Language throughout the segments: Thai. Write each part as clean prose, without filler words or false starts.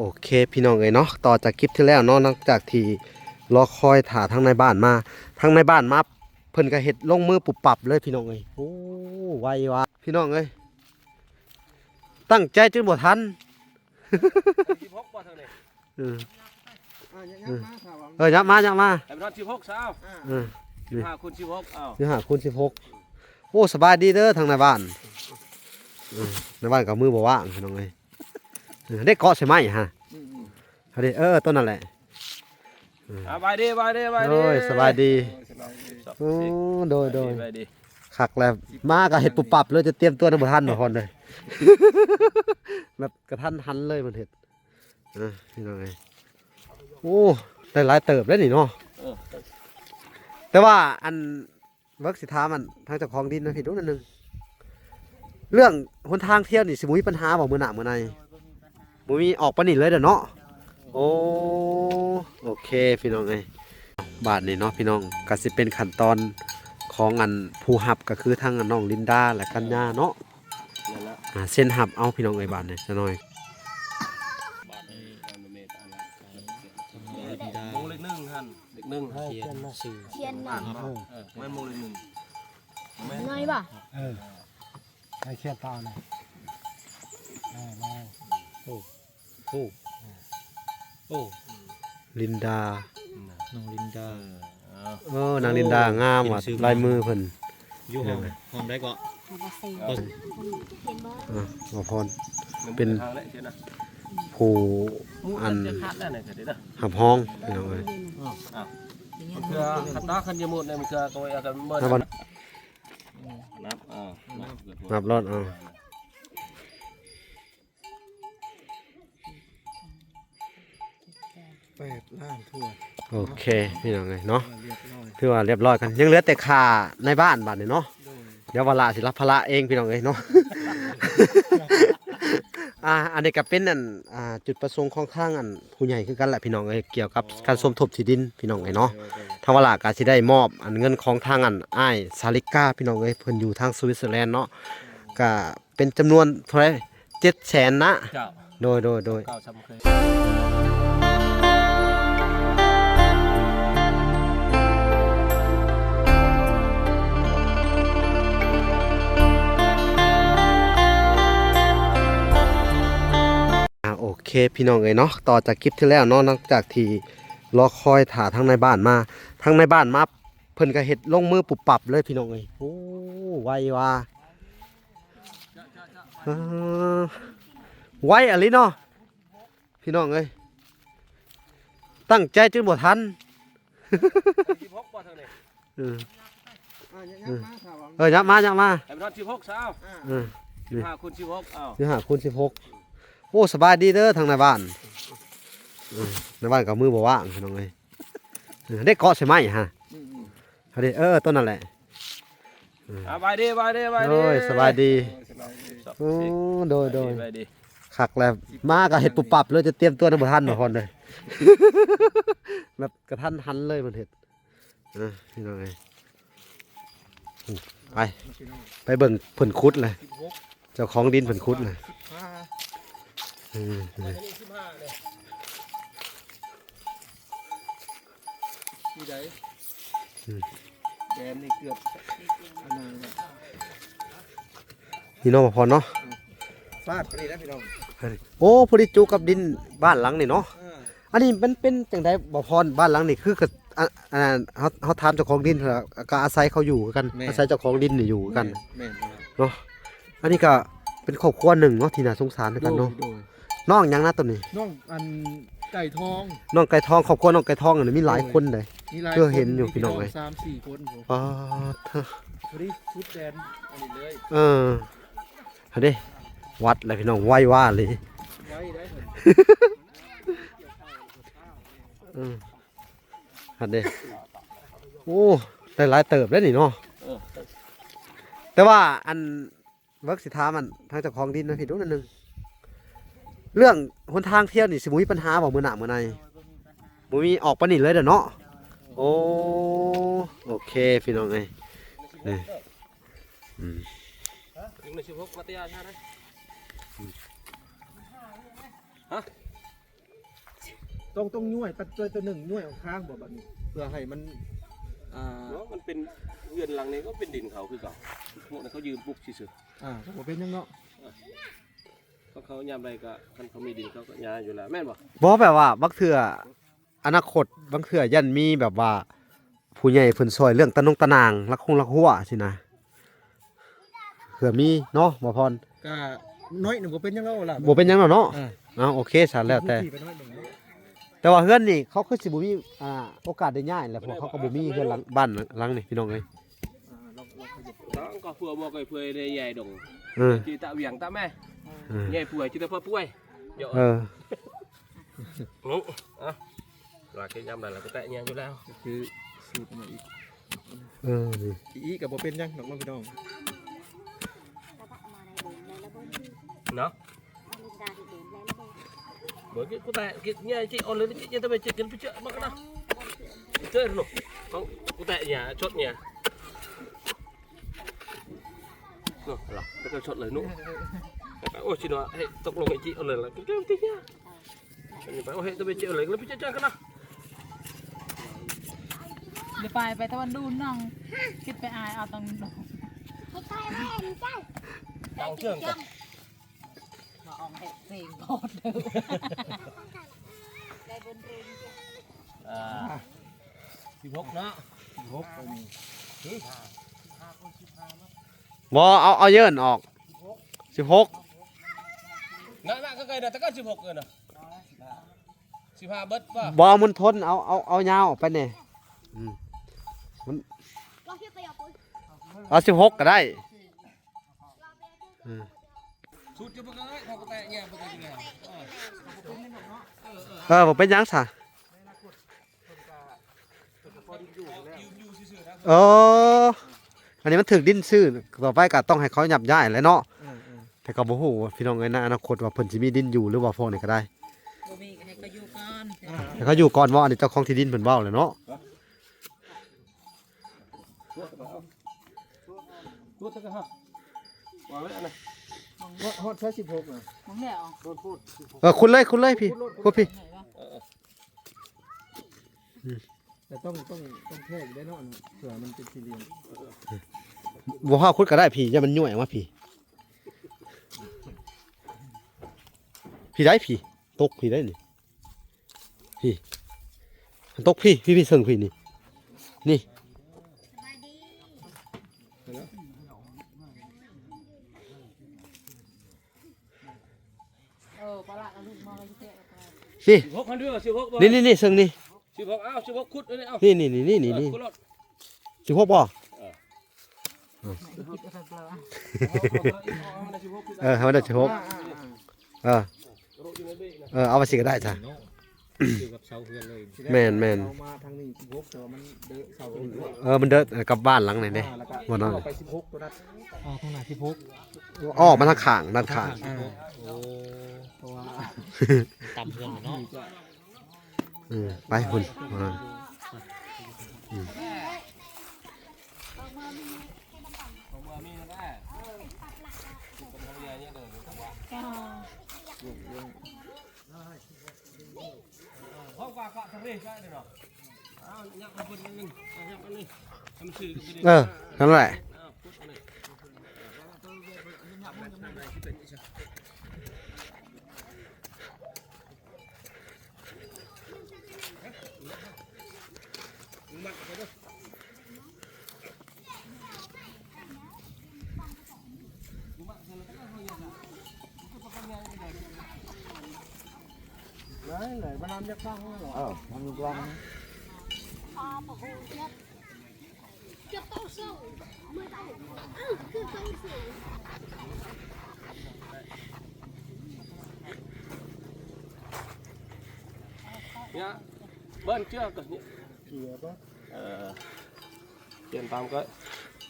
โอเคพี่น้องเอ้ยเนาะต่อจากคลิปที่แล้วเนาะหลังจากที่รอคอยถาทางในบ้านมาทางในบ้านมาเพิ่นก็เฮ็ดลงมือปุบปับเลยพี่น้องเอ้ยโอ้ไวว่ะพี่น้องเอ้ยตั้งใจจนบ่ทันเออยับมาไอ้รถ16เช้า15 คูณ 16อ้าว15 คูณ 16โอ้สบายดีเด้อทางในบ้านในบ้านก็มือบ่ว่างพี่น้องเอ้ยได้เกาะใช่ไหมฮะเอาดิต้นนั่นแหละบายดีโอ้ยสบายดีโอ้โดยคักแล้วมาก็เห็ดปุบปับเลยจะเตรียมตัวในบ่ทันบ่พอนเลยแบบกระทันหันเลยมันเห็ดนี่น้องไงโอ้ได้หลายเติบแล้วนี่เนาะแต่ว่าอันเวิร์กสิท้ามันทางเจ้าของดินนะพี่ดูนั่นนึงเรื่องหนทางเที่ยวนี่สิมีปัญหาบ่มื้อหน้ามื้อในบ่มีออกปานนี้เลยเด้อเนาะโอเคพี่น้องเอ้ยบาทนี่เนาะพี่น้องก็สิเป็นขั้นตอนของอันผู้หับก็คือทางน้องลินดาและกัญญาเนาะเส้นหับเอาพี่น้องเอ้ยบาทนี่จะหน่อยมงเล็ก1หั่นเล็ก1เทียนหน่อยไม่มงเล็ก1น้อยป่ะให้เขียนตาเลยโอ้ลินดาน้องลินดานางลินดางามว่ะลายมือเพิ่นอยู่ห้องได้ก็บ่พรเป็นผู้อันหับห้องพี่น้องเอ้ยคือขับตาคันยมุดเนี่ยมันคือตัวอาการเบิ่นับรถ8 ล้านทั่วโอเคพี่น้องเอ้ยเนาะคือว่าเรียบร้อยกันยังเหลือแต่ค่าในบ้านบาดนี่เนาะเดี๋ยวเวลาสิรับภาระเองพี่น้องเอ้ยเนาะอันนี้ก็เป็นจุดประสงค์ของทางผู้ใหญ่คือกันแหละพี่น้องเอ้ยเกี่ยวกับการสมทบที่ดินพี่น้องเอ้ยเนาะทางเวลาก็สิได้มอบเงินของทางอ้ายซาลิก้าพี่น้องเอ้ยเพิ่นอยู่ทางสวิตเซอร์แลนด์เนาะก็เป็นจำนวนเท่าไหร่700,000นะโดยโอเคพี่น้องเอ้ยเนาะต่อจากคลิปที่แล้วเนาะหลังจากที่รอคอยถาทางในบ้านมาทางในบ้านมาเพิ่นก็เฮ็ดลงมือปุบปับเลยพี่น้องเอ้ยโอ้ไวว่ะไวอะไรเนาะพี่น้องเอ้ยตั้งใจจนบ่ทันยับมาไอ้รถ16เช้า15 คูณ 16อ้าว15 คูณ 16โอ้สบายดีเด้อทางในบ้านในบ้านก็มือบ่ว่างพี่น้องเอ้ยได้เกาะใช่ไหมฮะเอาดิต้นนั่นแหละบายดีโอ้ยสบายดีโอ้โดยคักแล้วมาก็เห็ดปุบปับเลยจะเตรียมตัวในบ่ทันบ่พอนเลยแบบกระทันหันเลยมันเห็ดพี่น้องเอ้ยไปเบิ่งเพิ่นคุดเลยเจ้าของดินเพิ่นคุดเลยแดนนี่เกือบพี่น้องพอเนาะฟาดพอดีนะพี่น้องโอ้พอดีจูกับดินบ้านหลังนี่เนาะอันนี้มันเป็นจังไดบ่พรบ้านหลังนี่คือเขาถามเจ้าของดินก็อาศัยเขาอยู่กันอาศัยเจ้าของดินนี่อยู่กันเนาะอันนี้ก็เป็นครอบครัวหนึ่งเนาะที่น่าสงสารด้วยกันเนาะน้องยังนะตัวนี้น้องไก่ทองครอบครัวน้องไก่ทองนี่มีหลายคนเลยเพื่อเห็นอยู่พี่น้องเลย3-4 คนอ๋อพอดีชุดแดนอันนี้เลยเอาดิวัดเลยพี่น้องไหว้ว่าเลยหัดดิโอ้ได้หลายเติบแล้วนี่เนาะแต่ว่าอันเวิร์กสิท้ามันทางเจ้าของดินนะพี่ดูนั่นนึงเรื่องหนทางเที่ยวนี่สิมีปัญหาบ่มื้อหน้ามื้อในบ่มีออกปานนี้เลยเด้อเนาะโอเคพี่น้องเอ้ย16มัธยาใช่ไหมฮะ ต้องย่วยตัดตัวหนึ่งย่วยออกข้างบ่แบบนี้เพื่อให้มันเนาะมันเป็นเรือนหลังนี้ก็เป็นดินเขาคือเก่าพวกนั้นเขายืมปุ๊บซื่อ ถ้าบ่เป็นยังเนาะ ๆเขายามใดก็คันเขามีดินเขาก็ย้ายอยู่แล้วแม่นบ่ บ่แบบว่าบักเทื่ออนาคตบางเทื่อยันมีแบบว่าผู้ใหญ่เพิ่นซอยเรื่องตะนงตะนางลักหัวสินะเผื่อมีเนาะบ่พร ก็น้อยหนึ่งบ่เป็นยังเนาะล่ะ บ่เป็นหยังหรอกเนาะโอเคซะแล้วแต่ ไปน้อยหนึ่งเนาะ แต่ว่าเฮือนนี่เขาคือสิบ่มีโอกาสได้ย้ายแหละเพราะเขาก็บ่มีเฮือนหลังบ้านหลังนี่พี่น้องเอ้ย เราขยับ đó có phùa mua cái phùa đây dài đồng เออ chỉ tạo viếng tạm mẹ เออ nhảy phùa chỉ là phùa phùa เออ đúng à là cái nhâm này là cái tệ nhang chỗ nào ก็คือสูตรมาอีก เออนี่ อีกับบ่เป็นยังน้องพี่น้อง nó bởi cái cô tệ cái nhà chị on lên chị tao về chị kiến phía chợ mà cái nào chơi rồi không cô tệ nhà chốt nhà rồi là cái chốt lời nụ ôi chị nói hệ tộc lòng chị on lên là cái tí nhá mình phải hệ tao về chị on lên phía chợ cái nào เดี๋ยวไปตะวันดูน้องคิดไปอายเอาตังดอก đằng trước kìa มาออกเห็ดเพลงโคตรเด้อ thì bốc nó บ่เอาเยินออก16 nãy nãy cái cây này tất cả 16 rồi nè 15 bớt vào บ่เอามันทนเอายาวออกไปนี่มันเอา16ก็ได้อืม sút cho bớt cái không có tệ nhà bớt cái này บ่เป็นหยังซะเอออันนี้มันถึกดินซื่อต่อไปก็ต้องให้เขาหยับย้ายแหล้วเนาะแต่ก็บ่ฮู้ว่าพี่น้องเอ้ยในอนาคตว่าเพิ่นสิมีดินอยู่หรือว่าพวกนี้ก็ได้ บ่มีให้ก็อยู่ก่อน ให้เขาอยู่ก่อนว่าอันนี้เจ้าของที่ดินเพิ่นเว้าเลยเนาะ sút cho cái ha vào đấy này ฮอดแค่16น่ะ มึงแล้ว คุณเลยพี่คุณพี่ แต่ต้องแค่อยู่ได้เนาะเผื่อมันเป็นสี่เหลี่ยม บ่ฮาคุณก็ได้พี่อย่ามันย่วยออกมาพี่ได้พี่ตกพี่ได้นี่พี่มันตกพี่เสิ่งพี่นี่ ปลาละลูกมาเลยเตะ พี่ 16 hắn đưa vào 16 นี่เสิ่งนี่ 16 ao 16 khút đấy ao นี่ khút lọt 16บ่ให้มันได้16เอาไปสิก็ได้จ้ะ อยู่กับเสาเฮือนเลย แม่น เอามาทางนี้16แต่ว่ามันเด้อเสา มันเด้อกลับบ้านหลังไหนเด้ แล้วก็ บ่นอน เอาไป16ตัวนั้นทางไหน16 ออกมาทางข้างด้านข้าง เพราะว่า ต่ำเพื่อนเนาะ ไปคุณมา ของมือมีได้กับของยาเนี่ยเด้อห้องกว่าเกาะทะเลได้เนาะอ้าวยักมาคนนึงยักมานี่ทำสื่อก็ได้ นั่นแหละ ไหนบ้านน้ำยักษ์ข้างเหรอทำลูกรัง จะโตสู้มือเต้าคือโตสู้ nhá bên chưa cả nhỉ tiền tạm cái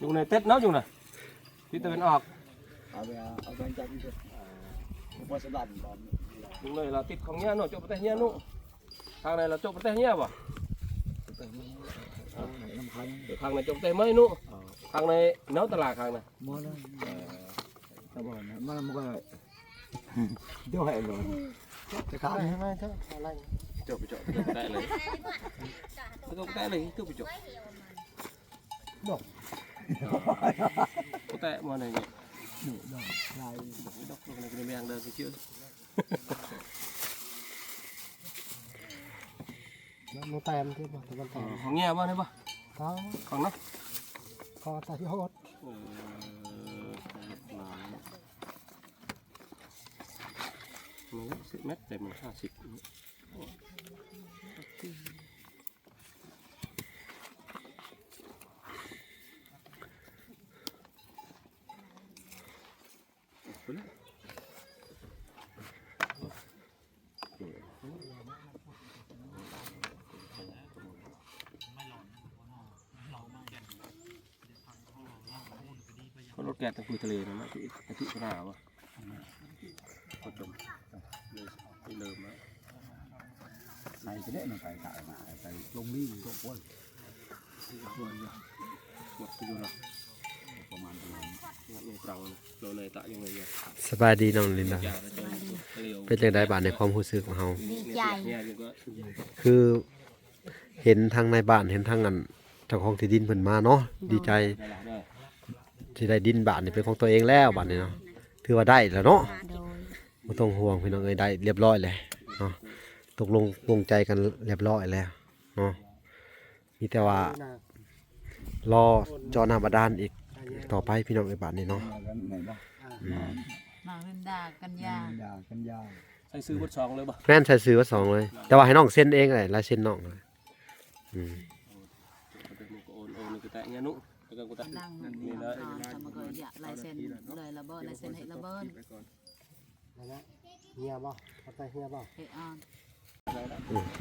dùng này tết nấu dùng này thì tao bên ọt เอาไปจับอีกบ่สลัดบ่ dùng này là thịt không nhá nổi chỗ tay nhá nụ thằng này là chỗ tay nhá bảo thằng này chỗ tay mới nụ thằng này nấu tao là thằng này มอนะตะบอนนะมันก็เดี๋ยวให้เลยจะขายให้ไหมเถอะอะไร จบไปจบได้เลยก็ได้เลยตัวไปจบก็แต่มาไหนเนี่ยดอกอะไรกันไม่ยังเดินไปเชื่อ โนแตมที่บอกตะวันตก ของเงี้ยบ้างได้ปะ เขา ของนัก เขาตาที่โหด มัน10 เมตรแต่มัน50เขารถแก๊สตะคุยทะเลนะที่พระราวะก็จมเลยเริ่มแล้ว ใส่จะได้หน่อยไปถ่ายมาไปลงนี่ก็โอ้ย หมดไปอยู่แล้ว ประมาณนั้น ลงตรังโดนเลยตะยังไงเนี่ย สบายดีน้องลินดา อยากจะเจอทะเล เป็นจังได๋บาดในความรู้สึกของเฮา ดีใจ เนี่ยก็ คือเห็นทางในบ้านเห็นทางอันเจ้าของที่ดินเพิ่นมาเนาะดีใจ ได้ละได้ ที่ได้ดินบ้านนี่เป็นของตัวเองแล้วบ้านนี้เนาะถือว่าได้แล้วเนาะ โดย บ่ต้องห่วงพี่น้องเอ้ยได้เรียบร้อยแล้วเนาะตกลงปลงใจกันเรียบร้อยแล้วเนาะมีแต่ว่ารอเจอหน้าบาดาลอีกต่อไปพี่น้องเอ้ยบ้านนี้เนาะ มากันไหนบ้าง อืม นางลินดากันยา ด่ากันยาว ใส่ซื้อบทซองเลยป่ะ แม่นใช้ซื้อว่า2เลย แต่ว่าให้น้องเซ็นเองเลยลายเซ็นน้องเลยอืม โอนนี่ก็แต่เงี้ยนุแล้วก็กูแต่ นั่งนี่เลยทำมาก็อยากลายเซ็นเลยระเบิดลายเซ็นให้ระเบิด เฮียบ่เข้าใจเฮียบ่ เฮ้ยอ่อน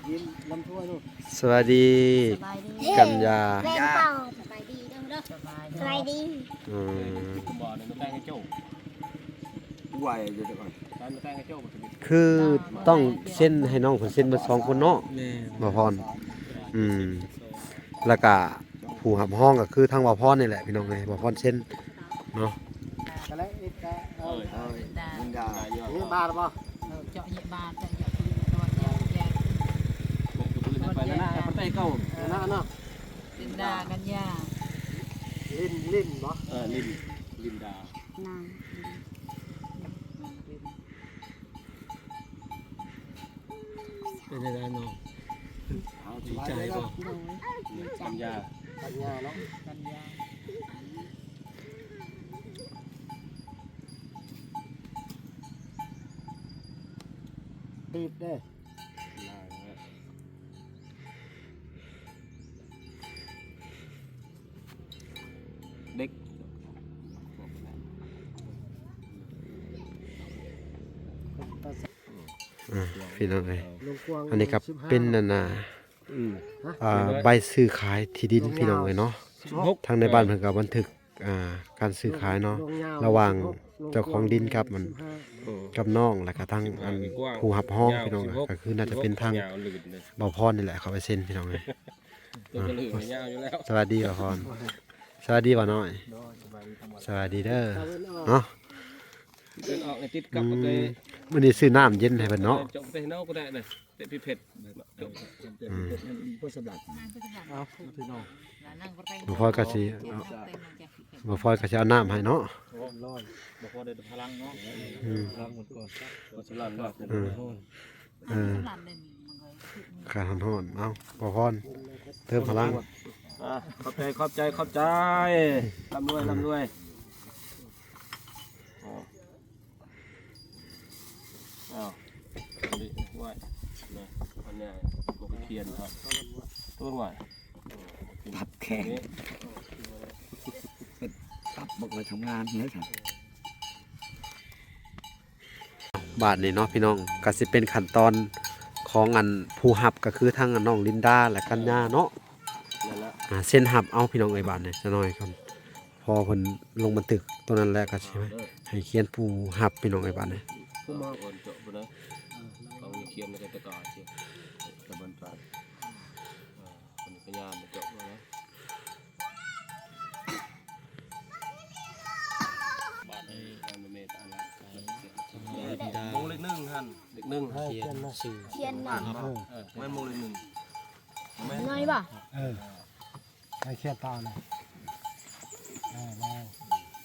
ยิ้มลำถ้วยลูกสวัสดี สบายดี กันยา แรงเป่าสบายดีเด้อเด้อ สบาย สบายดี อืม บ่อเนี่ยมันแต่งให้โจ้ ไหวอยู่เดี๋ยวก่อน ร้านมันแต่งให้โจ้มันจะ คือต้องเซ็นให้น้องเพิ่นเซ็นเบิด2คนเนาะ แม่ บ่พรอืมแล้วก็ผู้รับห้องก็คือทางบ่พรนี่แหละพี่น้องเอ้ยบ่พรเซ็นเนาะ ลินดา มันด่า นี่บาทบ่ เจาะเยบานแต่อย่าพื้นตัวแย่แย่ ไปแล้วนะมันแต่งเก่า นะเนาะ ลินดากันยา ลิ้นบ่ ลินดาน าง เป็นยังไงน้องดีใจป่ะ โดยดีใจ ปัญญา กันยาเนาะ กันยา รีบเด้อ เด็ก พี่น้องเอ้ยอันนี้ครับเป็นนั่นน่ะใบซื้อขายที่ดินพี่น้องเอ้ยเนาะทางในบ้านเพิ่นก็บันทึกการซื้อขายเนาะระหว่างเจ้าของดินกับมันกับน้องแล้วก็ทางอันผู้รับห้องพี่น้องก็คือน่าจะเป็นทาง ยาวลื่นเลย บ่พรนี่แหละเขาไปเซ็นพี่น้องเอ้ย ตัวกระเหลืองยาวอยู่แล้ว สวัสดีบ่พรสวัสดีบ่น้อยสวัสดีเด้อเนาะ เดินออกในติดกับเลย มื้อนี้ซื้อน้ำเย็นให้เพิ่นเนาะ จบไปเนาก็ได้เลยเตะพิเผ็ดจบ ผู้สำหรับ นั่งก็จะแบบ เอาพี่น้อง นั่งก็ไป บ่พรก็สิบ่พรก็สิเอาน้ำให้เนาะ ร้อยบอกว่าได้พลังเนาะ อืม พลังหมดก่อน ก็สลัดว่า หลันเลยมึงเลย ขาดฮ้อนๆเอ้าบ่พรเติมพลัง ขอบใจขอบใจขอบใจร่ำรวยร่ำรวยอ้าวนี่ไหวนะวันนี้มันก็เคียนครับต้นไหว ตับแข็งตับบอกไปทำงานเนี่ยครับ บาทนี่เนาะพี่น้องก็สิเป็นขั้นตอนของอันผู้หับก็คือทางอันน้องลินดาและกัญญาเนาะ นั่นละ เส้นหับเอาพี่น้องไอ้บาทนี่จะน้อยครับพอเพิ่นลงบันทึกตัวนั้นแล้วก็ใช่ไหมให้เขียนผู้หับพี่น้องไอ้บาทนี่ ผู้มาอ่อนเจาะไปนะเขาเคียนในกระต่ายเชียวตะบันตราคนพยานเจาะมานะบาทไอ้อันเมตอันละวงเล็ก1 5 หันเด็กหนึ่ง เขียนชื่อ เทียนหน่อย ไม่โมเลยหนึ่ง หน่อยป่ะ ให้เขียนตาเลยแล้ว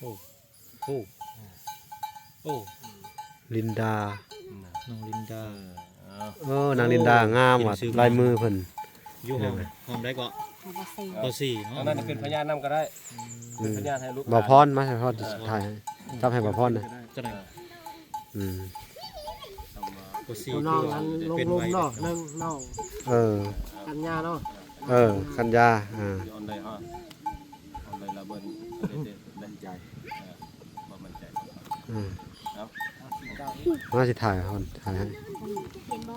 โอ้โอ้โอ้ ลินดา น้องลินดา นางลินดางามว่ะลายมือเพิ่น อยู่ห้องได้ก็ มาใส่ ป .4 เนาะ อันนั้นเป็นพยานนำก็ได้เป็นพยานให้ลูก บ่พรมาให้พรถ่ายให้ทำให้บ่พรนะ จังได๋ อืม ป .4 น้องอันลงลุมเนาะนึงน้อง เออ กันยาเนาะ กันยาออนเลยฮะออนเลยละเบิ้ลเล่นใจบ่มั่นใจ มาสิถ่ายพรถ่ายให้ เห็นบ่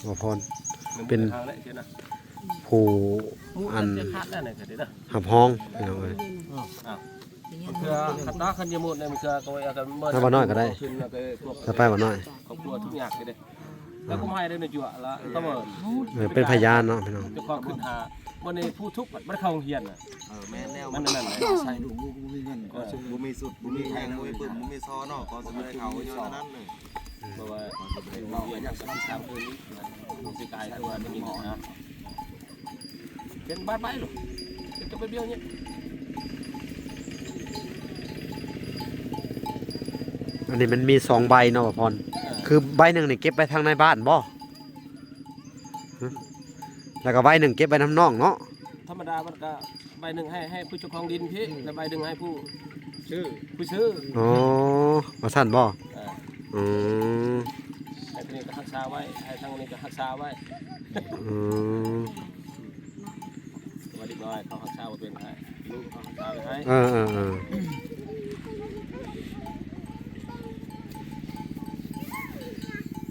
บ่พร เป็นทางแล้วใช่นะ ผู้อัน จะคัดได้ไหนก็ได้ หับห้องพี่น้องเอ้ย เพื่อคัดตาคันยมุดเนี่ยมันคือตัวอาการเมื่อ ถ้าบ่น้อยก็ได้ ขึ้นแล้วก็พวก ถ้าไปบ่น้อย ครอบครัวทุกอย่างเลยแล้วก็ให้ได้ในจั่วละต้องเปิด เป็นพยานเนาะพี่น้อง เจ้าของขึ้นหาวันนี้ผู้ทุกข์มันเข้าโรงเรียนน่ะ แม่แนว มันนั่นแหละ ใส่ถุงมือมีเงินก็ชุบมีสุดมีแทงมีปึ้มมีซอเนาะก็จะไม่ได้เขาเยอะนั้นเลย เพราะว่าเราอยากสร้างสร้างพื้นนี้สิกายตัวนี้มีนะเป็นบ้านไปหรอเป็นตัวเบี้ยวเนี่ย อันนี้มันมี2ใบเนาะบ่พรคือใบหนึงนี่เก็บไว้ทางในบ้านบ่ฮะแล้วก็ใบหนึงเก็บไว้น้ำน้องเนาะ ธรรมดามันก็ใบหนึ่งให้ผู้เจ้าของดินพี่และใบหนึ่งให้ผู้ ชื่อ ผู้ซื้อ อ๋อว่าซั่นบ่อืม ให้ทางนี้ก็รักษาไว้ให้ทางนี้ก็รักษาไว้ อืม วันดีบ่อยเขารักษาไว้เป็นให้ลูกเขารักษาไว้ให้ เออ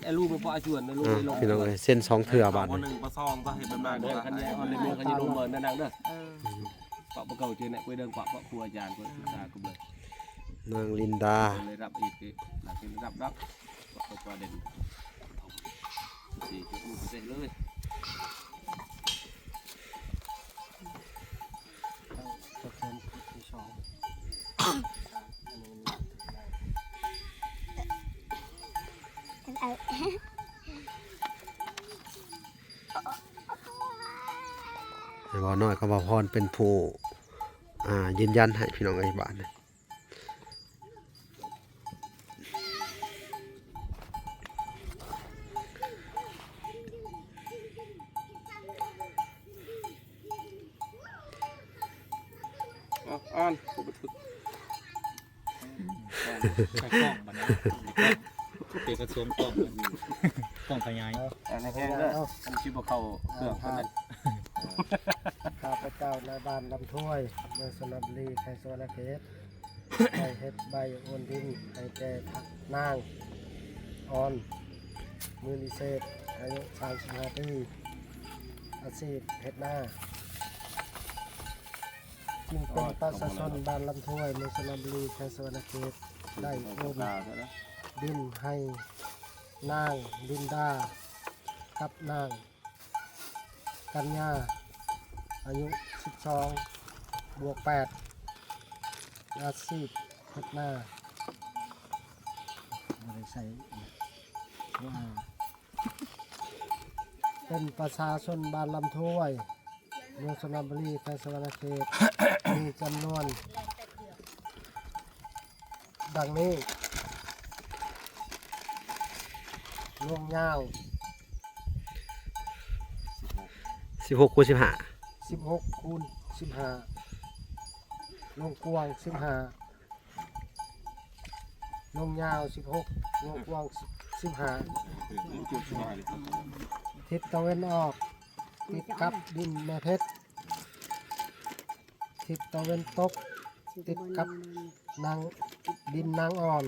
ไอ้ลูกมันพออาจวนนะลูกไม่ลง พี่น้องเอ้ยเส้น2เถื่อบาด วันหนึ่งประซองก็เห็นแบบนั้น เดินคันนี้ออนในเมืองคันนี้ลงเมินนั่นดังเด้อปะปะเก่าเจอเนี่ยคุยเดินปะปะครูอาจารย์คุยศึกษากันเลย นางลินดา เลยรับอีกหลังจากรับปะประเด็นสี่จุดมือเสร็จเลย จะเป็นที่สอง บ่น้อยก็บ่พรเป็นผู้ยืนยันให้พี่น้องเอ้ยบาดนี่ อ่อน ใส่กล้องบัดนี้เป็นกระทรวงกล้องกล้องขยาย อันนี้แค่เด้ออันชิบเข้าเครื่องคนนั้น ข้าพเจ้าในบ้านลำถ้วยเมืองสนบุรีไทยสวรรณเขตได้เฮ็ดใบโอนดินให้แก่นางออนมือนิเศษอายุ35ปีอาชีพเฮ็ดนาจึงเป็นประชาชนบ้านลำถ้วยเมืองสนบุรีไทยสวรรณเขตได้โอนดินให้นางลินดากับนางกัญญาอายุ12 บวก 8 อาชีพเฮ็ดนาบ่ได้ใส่ว่าเป็นประชาชนบ้านลำถ้วยเมืองสนบุรีไทยสวรรณเขต มีจำนวน ดังนี้ลงยาว 16คูณ15 16 คูณ 15 ลงกว้าง 15 ลงยาว 16 ลงกว้าง 15 ทิศตะวันออกติดกับดินแม่เพชร ทิศตะวันตกติดกับนางดินนางอ่อน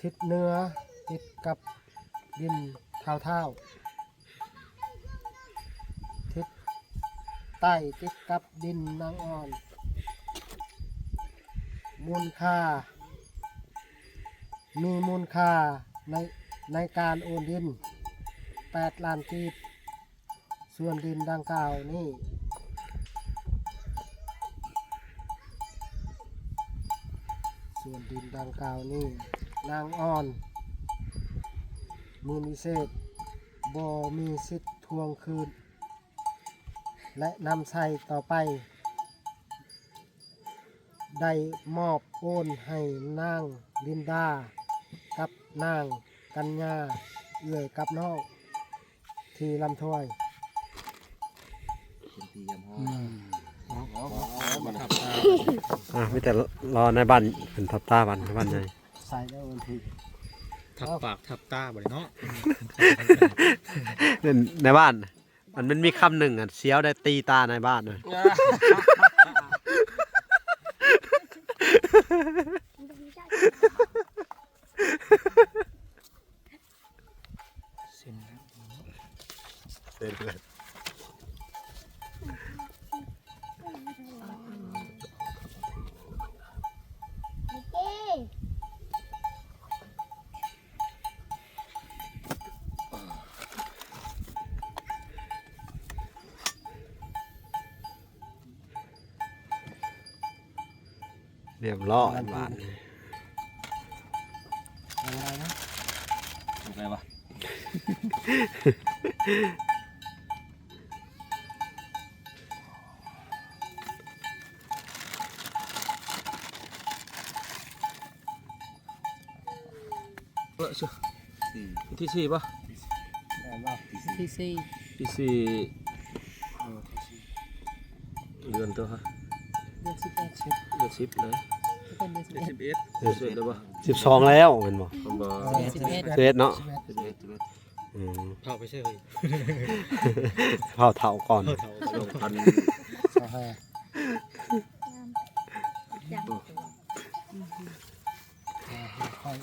ทิศเหนือติดกับดินเท้าเท้าทิศใต้ติดกับดินนางอ่อน มูลค่า มีมูลค่าในการโอนดิน 8 ล้านกีบส่วนดินดังกล่าวนี้ส ส่วนดินดังกล่าวนี้นางอ่อนมือนิเศษบ่มีสิทธิ์ทวงคืน และนำใส่ต่อไป ได้มอบโอนให้นางลินดากับนางกัญญาเอื้อยกับน้องที่ลำถ้วย มีแต่รอในบ้านเป็นทับตาบ้านในบ้านใหญ่ ใส่แล้ววันที่ ทับปากทับตาบ่ได้เนาะ ในบ้านมันมีคำหนึ่งอ่ะเสียวได้ตีตาในบ้านเลย เส้นนะ เรียบร้อยบ้าน อะไรนะ ถูกไงวะเชื่อที่สี่ป่ะ ที่สี่ ที่สี่เดือนตัวฮะ เดือน11 เดือนสิบเลย เป็นเดือน11 เดือนสิบเลยป่ะ 12แล้วแมันบ่ ผมบอก เฮ็ดเนาะ อืม เผาไปใช่เลย เผาเถาก่อน เผา สองพัน สองห้า ค่อย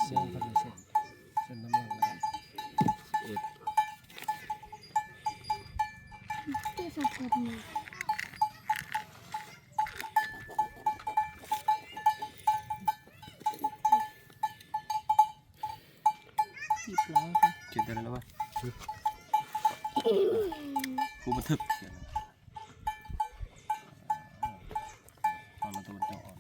เส้นกันเลยเส้นน้ำมันอะไร สิบแล้วค่ะ เขียนอะไรแล้ววะกูบันทึกตอนมาตัวเจ้าอ่อน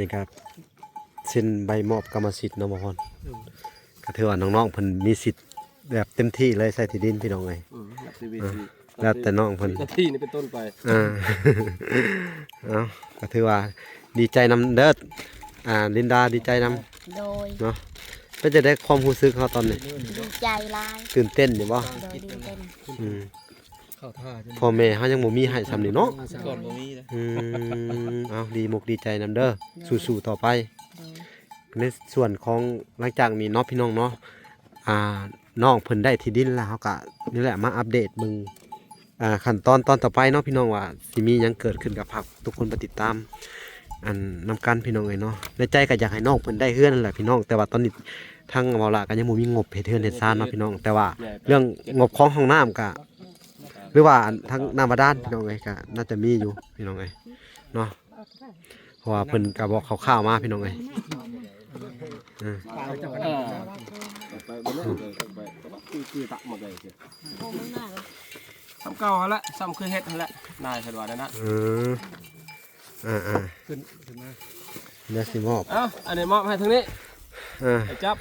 นี่ครับเซ็นใบมอบกรรมสิทธิ์เนาะบ่พรก็ถือว่าน้องๆเพิ่นมีสิทธิ์แบบเต็มที่เลยใส่ที่ดินพี่น้องเอ้ย นับทีวี แล้วแต่น้องเพิ่น นาทีนี้เป็นต้นไป เอาก็ถือว่าดีใจนำเด้อลินดาดีใจนำ โดย เนาะเพิ่นจะได้ความรู้สึกเขาตอนนี้ ดีใจหลาย ตื่นเต้นอยู่บ่ โดยดีเต้น อืม เข้าท่าจน พ่อแม่เฮายังบ่มีให้ซำนี่เนาะ ก่อนบ่มีเลย เอาดีมุกดีใจนำเด้อสู้ๆต่อไป โดย ในส่วนของหลังจากนี้เนาะพี่น้องเนาะน้องเพิ่นได้ที่ดินแล้วเขาก็นี่แหละมาอัปเดตมึงขั้นตอนต่อไปเนาะพี่น้องว่าสิมีหยังเกิดขึ้นกับผักทุกคนไปติดตามอันนำกันพี่น้องเอ้ยเนาะในใจก็อยากให้น้องเพิ่นได้เฮือนนั่นแหละพี่น้องแต่ว่าตอนนี้ทางเว้าล่ะก็ยังบ่มีงบเฮ็ดเฮือนเฮ็ดซ่านเนาะพี่น้องแต่ว่าเรื่องงบของห้องน้ำก็หรือว่าทางน้ำบาดาลพี่น้องเอ้ยก็น่าจะมีอยู่พี่น้องเอ้ยเนาะเพราะว่าเพิ่นก็บอกคร่าวๆมาพี่น้องเอ้ย ไปบนนี้ไปคือตักหมดเลยสิซ้ำเก่าฮะละซ้ำคือเฮ็ดฮะละนายสะดวกนะ ขึ้นมา เดี๋ยวสิมอบ เอ้าอันนี้มอบให้ทางนี้ ไอ้จับ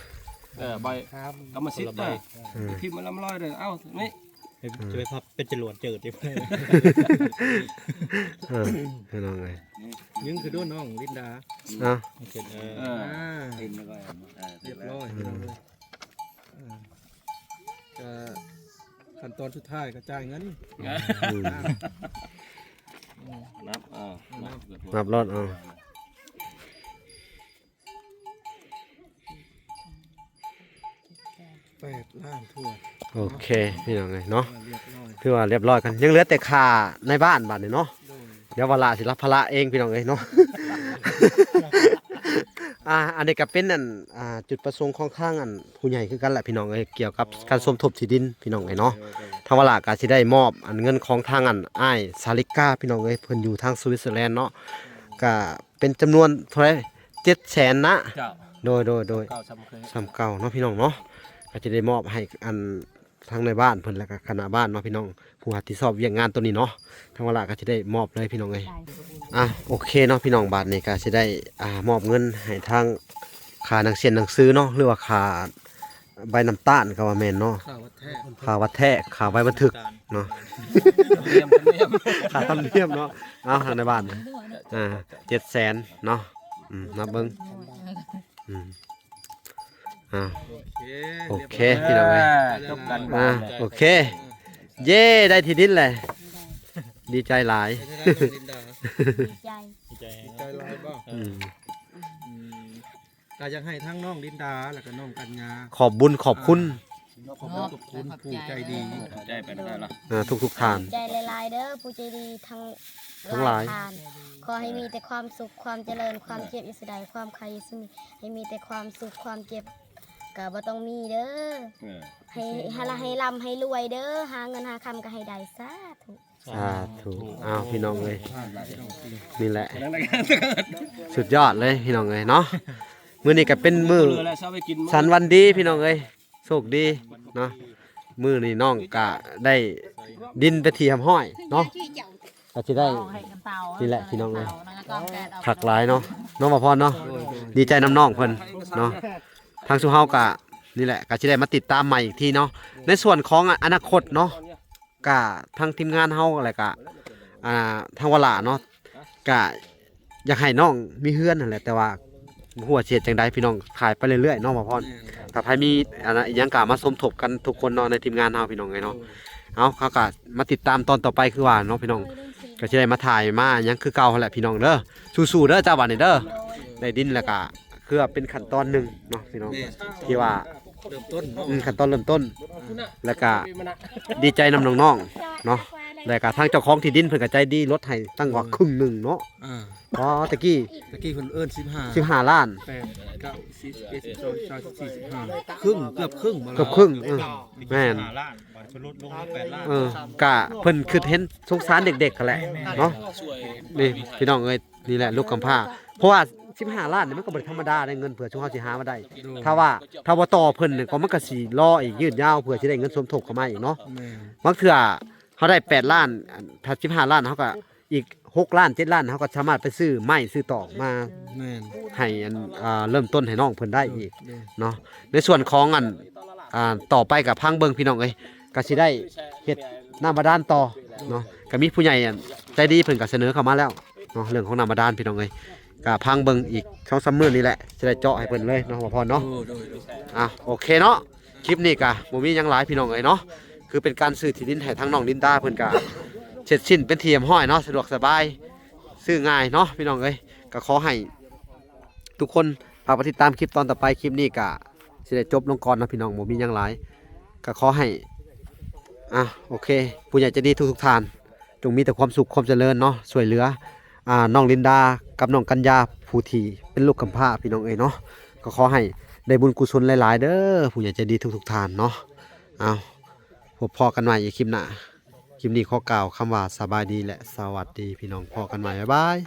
ใบ ครับ กรรมสิทธิ์ไปที่มันลำลอยเลยเอ้าตรงนี้ จะไปพับเป็นจรวดเจิดดิ พี่น้องเลย ยังคือด้วนน้องลินดา อ่ะ เสร็จเรียบร้อยก็ขั้นตอนสุดท้ายก็จ่ายเงิน นับนับรถเอา8 ล้านทั่ว โอเคพี่น้องเลยเนาะ เรียบร้อย คือว่าเรียบร้อยกันยังเหลือแต่ค่าในบ้านบัดนี่เนาะเดี๋ยวเวลาสิรับภาระเองพี่น้องเลยเนาะ อันนี้ก็เป็นจุดประสงค์ของทางผู้ใหญ่คือกันแหละพี่น้องเอ้ยเกี่ยวกับการสมทบที่ดินพี่น้องเอ้ยเนาะทางวลาก็สิได้มอบเงินของทางอ้ายซาลิกาพี่น้องเอ้ยเพิ่นอยู่ทางสวิตเซอร์แลนด์เนาะก็เป็นจำนวนเท่าไหร่700,000นะ เจ้า โดย เก่าซ้ำเคย สำเก่าเนาะพี่น้องเนาะก็จะได้มอบให้ทางในบ้านเพิ่นแล้วก็คณะบ้านเนาะพี่น้องผู้รับผิดชอบเวียกงานตัวนี้เนาะทางวลาก็จะได้มอบเลยพี่น้องเอ้ยโอเคเนาะพี่น้องบาทนี้ก็สิได้มอบเงินให้ทางค่าหนังเสียนหนังสือเนาะหรือว่าค่าใบน้ำตาลก็ว่าแม่นเนาะ ข้าววัดแท้ ค่าวัดแท้ค่าใบบันทึกเนาะ เรียมกันเรียม ค่าธรรมเนียมเนาะทางในบ้าน700,000เนาะนับเบิ่งโอเคพี่น้องเอ้ย จบกัน โอเค เย้ได้ที่ดินเลยดีใจหลาย ดีใจ ใจ ใจลายบ่ อืม ก็อยากให้ทั้งน้องลินดาแล้วก็น้องกัญญา ขอบบุญขอบคุณ ขอบคุณผู้ใจดี ใจไปได้ละ ทุกทาน ใจหลายๆเด้อผู้ใจดีทั้ง หลาย ทานขอให้มีแต่ความสุขความเจริญความเจ็บอิสดายความใครอิสมีให้มีแต่ความสุขความเจ็บก็บ่ต้องมีเด้อให้ร่ำให้รวยเด้อหาเงินหาคำก็ให้ได้สาธุ สาธุพี่น้องเลยนี่แหละ สุดยอดเลยพี่น้องเลยเนาะมื้อนี้ก็เป็นมื้อ เหลือแล้วเช้าไปกิน สันวันดีพี่น้องเลยโชคดีเนาะมื้อนี้น้องก็ได้ดินไปที่หำห้อยเนาะก็สิได้ นี่แหละพี่น้องเอ้ย ผักหลายเนาะน้องบ่พรเนาะดีใจน้ำน้องเพิ่นเนาะทางสุเฮากะนี่แหละก็สิได้มาติดตามใหม่อีกทีเนาะในส่วนของอนาคตเนาะกะทางทีมงานเฮาอะไรกะทางวลาเนาะกะอยากให้น้องมีเฮือนนั่นแหละแต่ว่าหัวเสียจังใดพี่น้องขายไปเรื่อยๆน้องบ่พรถ้าใครมีอีหยังกะมาสมทบกันทุกคนเนาะในทีมงานเฮาพี่น้องไงเนาะเอาเขากะมาติดตามตอนต่อไปคือว่าเนาะพี่น้องก็สิได้มาถ่ายมาหยังคือเก่าหั่นแหละพี่น้องเด้อสู้ๆเด้อจ้าบัดนี้เด้อได้ดินแล้วก็คือเป็นขั้นตอนหนึ่งเนาะพี่น้องที่ว่า เริ่มต้นเนาะ ขั้นตอนเริ่มต้นแล้วก็ดีใจนำน้องๆเนาะแล้วก็ทางเจ้าของที่ดินเพิ่นก็ใจดีลดให้ตั้งกว่าครึ่งหนึ่งเนาะเพราะตะกี้ ตะกี้เพิ่นเอิ้น15 15ล้าน 8 9 10 11 12 45ครึ่งเกือบครึ่งบ่ล่ะ เกือบครึ่งแม่น 5ล้านบาทเพิ่นลดลง8ล้าน กะเพิ่นคือเห็นสงสารเด็กๆกันแหละเนาะนี่พี่น้องเอ้ยนี่แหละลูกกำพร้าเพราะว่า15ล้านนี่มันก็บ่ธรรมดาได้เงินเพื่อช่วงเฮาสิหามาได้ถ้าว่าต่อเพิ่นนี่ก็มันก็สิรออีกยืดยาวเพื่อสิได้เงินสมทบเข้ามาอีกเนาะ แม่ บางเทื่อเขาได้8ล้านถ้า15ล้านเขาก็อีก6ล้าน7ล้านเขาก็สามารถไปซื้อไม้ซื้อตอกมา แม่น ให้เริ่มต้นให้น้องเพิ่นได้อีกเนาะในส่วนของต่อไปกับพังเบิ่งพี่น้องเอ้ยก็สิได้เฮ็ดน้ำบาดาลต่อเนาะก็มีผู้ใหญ่ใจดีเพิ่นก็เสนอเข้ามาแล้วเนาะเรื่องของน้ำบาดาลพี่น้องเอ้ยก็พังเบิ่งอีก2-3 มื้อนี่แหละสิได้เจาะให้เพิ่นเลยเนาะบ่พอเนาะโอเคเนาะคลิปนี้ก็บ่มีหยังหลายพี่น้องเอ้ยเนาะคือเป็นการซื้อที่ดินให้ทางน้องลินดาเพิ่นก็เสร็จสิ้นเป็นที่เรียบร้อยเนาะสะดวกสบายซื้อง่ายเนาะพี่น้องเอ้ยก็ขอให้ทุกคนฝากติดตามคลิปตอนต่อไปคลิปนี้ก็สิได้จบลงก่อนนะพี่น้องบ่มีหยังหลายก็ขอให้โอเคผู้ใหญ่ใจดีทุกท่านจงมีแต่ความสุขความเจริญเนาะช่วยเหลือน้องลินดากับน้องกัญญาผู้ที่เป็นลูกกำพร้าพี่น้องเอ้ยเนาะก็ขอให้ได้บุญกุศลหลายๆเด้อผู้ใหญ่ใจดีทุกท่านเนาะพบพอกันใหม่อีกคลิปหน้าคลิปนี้ขอกล่าวคำว่าสบายดีและสวัสดีพี่น้องพอกันใหม่บ๊ายบาย